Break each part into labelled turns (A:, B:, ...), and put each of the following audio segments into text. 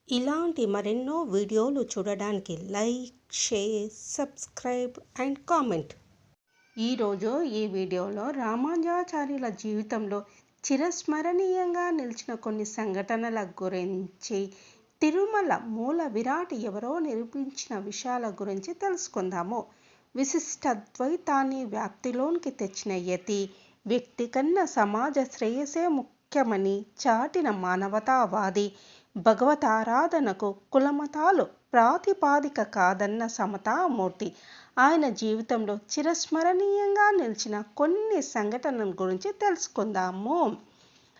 A: ఇలాంటి మరెన్నో వీడియోలు చూడడానికి like, share, subscribe and comment. ఈరోజు ఈ వీడియోలో రామానుజాచార్యుల జీవితంలో చిరస్మరణీయంగా నిలిచిన కొన్ని సంఘటనల గురించి, తిరుమల మూల విరాట్ ఎవరో నిరూపించిన విషయాల గురించి తెలుసుకుందాము. విశిష్టాద్వైతాన్ని వ్యాప్తిలోనికి తెచ్చిన యతి, వ్యక్తి కన్నా సమాజ శ్రేయసే ముఖ్యమని చాటిన మానవతావాది, భగవతారాధనకు కులమతాలు ప్రాతిపాదిక కాదన్న సమతామూర్తి. ఆయన జీవితంలో చిరస్మరణీయంగా నిలిచిన కొన్ని సంఘటనల గురించి తెలుసుకుందాము.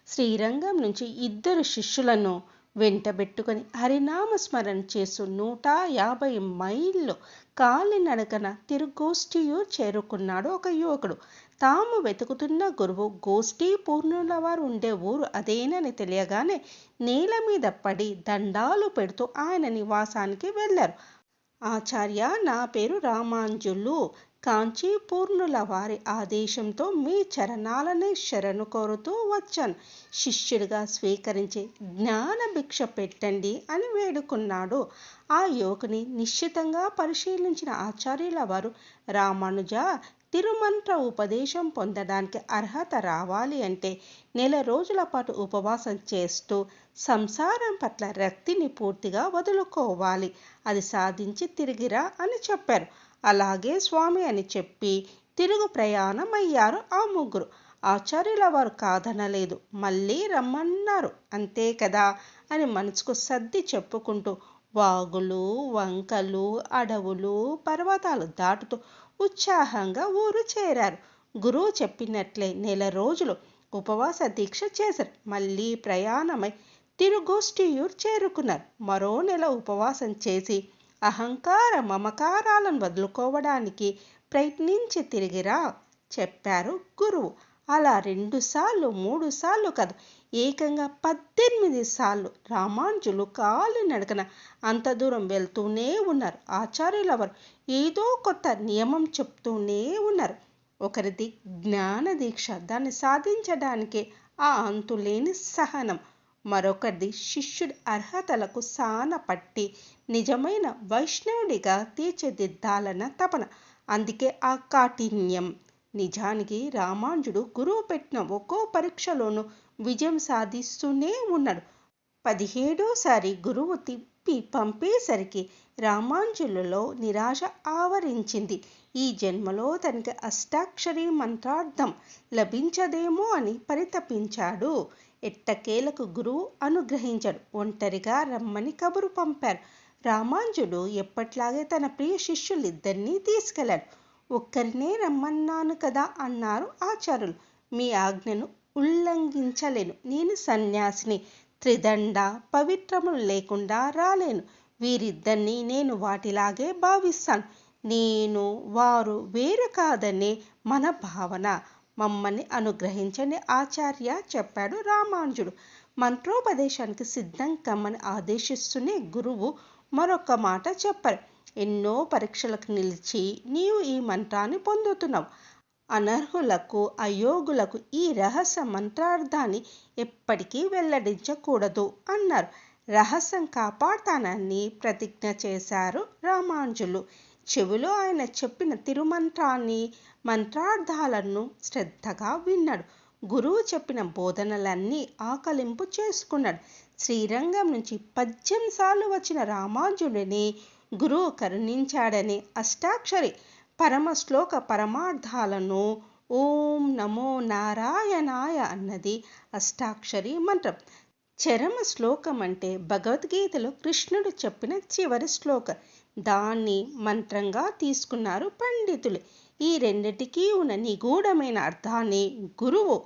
A: శ్రీరంగం నుంచి 2 శిష్యులను వెంటబెట్టుకుని హరినామస్మరణ చేస్తూ 150 మైళ్ళు కాలినడకన తిరుగోష్ఠియూరు చేరుకున్నాడు ఒక యువకుడు. తాము వెతుకుతున్న గురువు గోష్ఠీ పూర్ణుల వారు ఉండే ఊరు అదేనని తెలియగానే నేల మీద పడి దండాలు పెడుతూ ఆయన నివాసానికి వెళ్ళారు. ఆచార్య, నా పేరు రామానుజులు. కాంచీపూర్ణుల వారి ఆదేశంతో మీ చరణాలనే శరణు కోరుతూ వచ్చాను. శిష్యుడిగా స్వీకరించి జ్ఞానభిక్ష పెట్టండి అని వేడుకున్నాడు. ఆ యువకుని నిశ్చితంగా పరిశీలించిన ఆచార్యుల వారు, రామానుజ, తిరుమంత్ర ఉపదేశం పొందడానికి అర్హత రావాలి అంటే 1 రోజుల పాటు ఉపవాసం చేస్తూ సంసారం పట్ల రక్తిని పూర్తిగా వదులుకోవాలి. అది సాధించి తిరిగిరా అని చెప్పారు. అలాగే స్వామి అని చెప్పి తిరుగు ప్రయాణం అయ్యారు ఆ ముగ్గురు. ఆచార్యుల వారు కాదనలేదు, మళ్ళీ రమ్మన్నారు అంతే కదా అని మనసుకు సర్ది చెప్పుకుంటూ వాగులు, వంకలు, అడవులు, పర్వతాలు దాటుతూ ఉత్సాహంగా ఊరు చేరారు. గురువు చెప్పినట్లే 1 రోజులు ఉపవాస దీక్ష చేశారు. మళ్ళీ ప్రయాణమై తిరుగోష్ఠియూరు చేరుకున్నారు. మరో 1 నెల ఉపవాసం చేసి అహంకార మమకారాలను వదులుకోవడానికి ప్రయత్నించి తిరిగిరా చెప్పారు గురువు. అలా 2 సార్లు 3 సార్లు కాదు, ఏకంగా 18 సార్లు రామానుజులు కాలినడకన అంత దూరం వెళ్తూనే ఉన్నారు. ఆచార్యుల వారు ఏదో కొత్త నియమం చెప్తూనే ఉన్నారు. ఒకరిది జ్ఞాన దీక్ష, దాన్ని సాధించడానికే ఆ అంతులేని సహనం. మరొకరిది శిష్యుడి అర్హతలకు సాన పట్టి నిజమైన వైష్ణవుడిగా తీర్చిదిద్దాలన్న తపన, అందుకే ఆ కాఠిన్యం. నిజానికి రామానుజుడు గురువు పెట్టిన ఒక్కో పరీక్షలోనూ విజయం సాధిస్తూనే ఉన్నాడు. 17సారి గురువు తిప్పి పంపేసరికి రామానుజులలో నిరాశ ఆవరించింది. ఈ జన్మలో తనకి అష్టాక్షరీ మంత్రార్థం లభించదేమో అని పరితపించాడు. ఎట్టకేలకు గురువు అనుగ్రహించాడు. ఒంటరిగా రమ్మని కబురు పంపారు. రామానుజుడు ఎప్పట్లాగే తన ప్రియ శిష్యులిద్దరినీ తీసుకెళ్లాడు. ఒక్కరినే రమ్మన్నాను కదా అన్నారు ఆచార్యులు. మీ ఆజ్ఞను ఉల్లంఘించలేను. నేను సన్యాసిని. త్రిదండ పవిత్రములు లేకుండా రాలేను. వీరిద్దరినీ నేను వాటిలాగే భావిస్తాను. నేను వారు వేరు కాదనే మన భావన. మమ్మల్ని అనుగ్రహించని ఆచార్య చెప్పాడు రామానుజుడు. మంత్రోపదేశానికి సిద్ధం కమ్మని ఆదేశిస్తూనే గురువు మరొక మాట చెప్పారు. ఎన్నో పరీక్షలకు నిలిచి నీవు ఈ మంత్రాన్ని పొందుతున్నావు. అనర్హులకు, అయోగులకు ఈ రహస్య మంత్రార్థాన్ని ఎప్పటికీ వెల్లడించకూడదు అన్నారు. రహస్యం కాపాడతానని ప్రతిజ్ఞ చేశారు రామానుజులు. చెవిలో ఆయన చెప్పిన తిరుమంత్రాన్ని, మంత్రార్థాలను శ్రద్ధగా విన్నాడు. గురువు చెప్పిన బోధనలన్నీ ఆకలింపు చేసుకున్నాడు. శ్రీరంగం నుంచి 18 సార్లు వచ్చిన రామానుజుడిని గురువు కరుణించాడని అష్టాక్షరి పరమశ్లోక పరమార్థాలను ఓం నమో నారాయణాయ అన్నది అష్టాక్షరి మంత్రం. చరమ శ్లోకం అంటే భగవద్గీతలో కృష్ణుడు చెప్పిన చివరి శ్లోకం. దాన్ని మంత్రంగా తీసుకున్నారు పండితులు. ఈ రెండిటికీ ఉన్న నిగూఢమైన అర్థాన్ని గురువు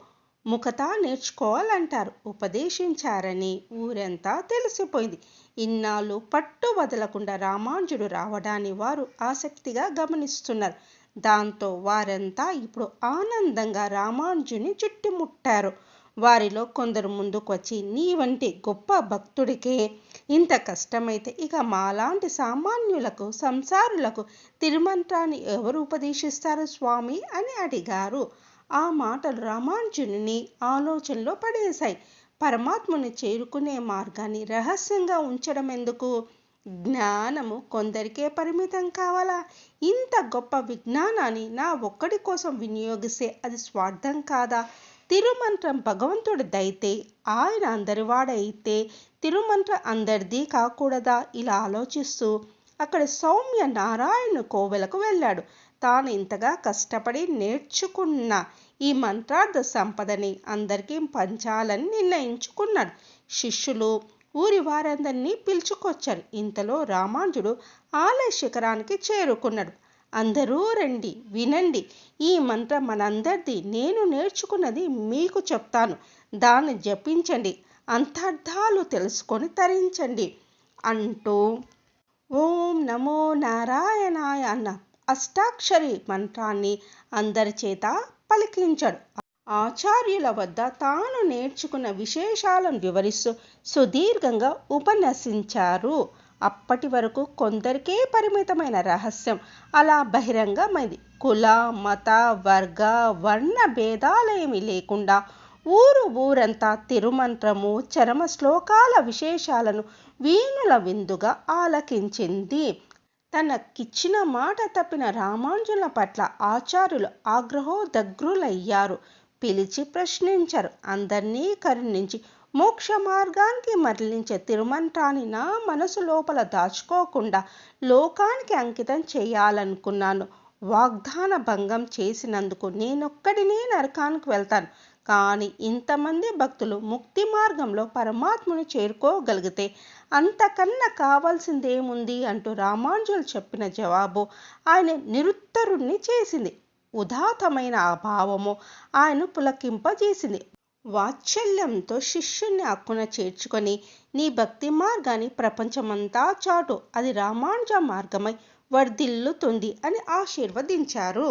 A: ముఖతా నేర్చుకోవాలంటారు. ఉపదేశించారని ఊరంతా తెలిసిపోయింది. ఇన్నాళ్ళు పట్టు వదలకుండా రామానుజుడు రావడాన్ని వారు ఆసక్తిగా గమనిస్తున్నారు. దాంతో వారంతా ఇప్పుడు ఆనందంగా రామానుజుని చుట్టుముట్టారు. వారిలో కొందరు ముందుకు వచ్చి, నీ వంటి గొప్ప భక్తుడికే ఇంత కష్టమైతే ఇక మాలాంటి సామాన్యులకు, సంసారులకు తిరుమంత్రాన్ని ఎవరు ఉపదేశిస్తారు స్వామి అని అడిగారు. ఆ మాటలు రామానుజుని ఆలోచనలో పడేశాయి. పరమాత్మని చేరుకునే మార్గాన్ని రహస్యంగా ఉంచడం ఎందుకు? జ్ఞానము కొందరికే పరిమితం కావాలా? ఇంత గొప్ప విజ్ఞానాన్ని నా ఒక్కడి కోసం వినియోగిస్తే అది స్వార్థం కాదా? తిరుమంత్రం భగవంతుడిదైతే, ఆయన అందరివాడైతే తిరుమంత్రం అందరిది కాకూడదా? ఇలా ఆలోచిస్తూ అక్కడ సౌమ్య నారాయణ కోవెలకు వెళ్ళాడు. తాను ఇంతగా కష్టపడి నేర్చుకున్న ఈ మంత్రార్థ సంపదని అందరికీ పంచాలని నిర్ణయించుకున్నాడు. శిష్యులు ఊరి వారందరినీ పిలుచుకొచ్చారు. ఇంతలో రామానుజుడు ఆలయ శిఖరానికి చేరుకున్నాడు. అందరూ రండి, వినండి. ఈ మంత్రం మనందరిది. నేను నేర్చుకున్నది మీకు చెప్తాను. దాన్ని జపించండి, అంతర్థాలు తెలుసుకొని తరించండి అంటూ ఓం నమో నారాయణాయ అన్న అష్టాక్షరి మంత్రాన్ని అందరి చేత పలికించాడు. ఆచార్యుల వద్ద తాను నేర్చుకున్న విశేషాలను వివరిస్తూ సుదీర్ఘంగా ఉపన్యసించారు. అప్పటి వరకు కొందరికే పరిమితమైన రహస్యం అలా బహిరంగమైంది. కుల, మత, వర్గ, వర్ణ భేదాలేమీ లేకుండా ఊరంతా తిరుమంత్రము, చరమ శ్లోకాల విశేషాలను వీణుల విందుగా ఆలకించింది. తనకిచ్చిన మాట తప్పిన రామానుజుల పట్ల ఆచార్యులు ఆగ్రహోదగ్రులయ్యారు. పిలిచి ప్రశ్నించారు. అందరినీ కరుణించి మోక్ష మార్గానికి మరలించే తిరుమంత్రాన్ని నా మనసు లోపల దాచుకోకుండా లోకానికి అంకితం చేయాలనుకున్నాను. వాగ్దాన భంగం చేసినందుకు నేనొక్కడినే నరకానికి వెళ్తాను. కానీ ఇంతమంది భక్తులు ముక్తి మార్గంలో పరమాత్మను చేరుకోగలిగితే అంతకన్నా కావాల్సిందేముంది అంటూ రామానుజులు చెప్పిన జవాబు ఆయన నిరుత్తరుణ్ణి చేసింది. ఉదాత్తమైన ఆ భావము ఆయన పులకింపజేసింది. వాత్సల్యంతో శిష్యుణ్ణి అక్కున చేర్చుకొని నీ భక్తి మార్గాన్ని ప్రపంచమంతా చాటు, అది రామానుజ మార్గమై వర్ధిల్లుతుంది అని ఆశీర్వదించారు.